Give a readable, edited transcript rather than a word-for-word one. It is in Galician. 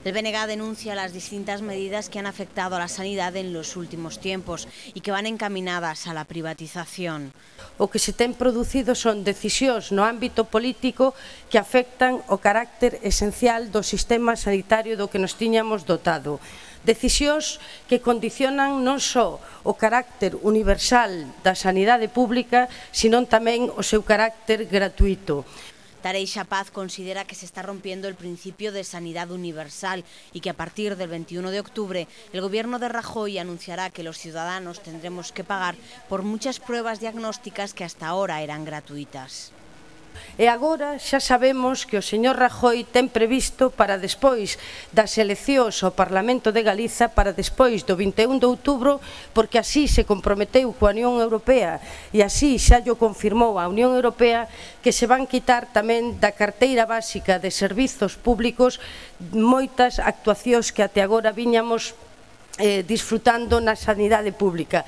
El BNG denuncia las distintas medidas que han afectado a la sanidad en los últimos tiempos y que van encaminadas a la privatización. O que se ten producido son decisións no ámbito político que afectan o carácter esencial do sistema sanitario do que nos tiñamos dotado. Decisións que condicionan non só o carácter universal da sanidade pública, senón tamén o seu carácter gratuito. Tareixa Paz considera que se está rompiendo el principio de sanidad universal y que a partir del 21 de octubre el gobierno de Rajoy anunciará que los ciudadanos tendremos que pagar por muchas pruebas diagnósticas que hasta ahora eran gratuitas. E agora xa sabemos que o señor Rajoy ten previsto para despois das eleccións ao Parlamento de Galiza, para despois do 21 de outubro, porque así se comprometeu coa Unión Europea e así xa llo confirmou a Unión Europea, que se van quitar tamén da carteira básica de servizos públicos moitas actuacións que até agora viñamos disfrutando na sanidade pública.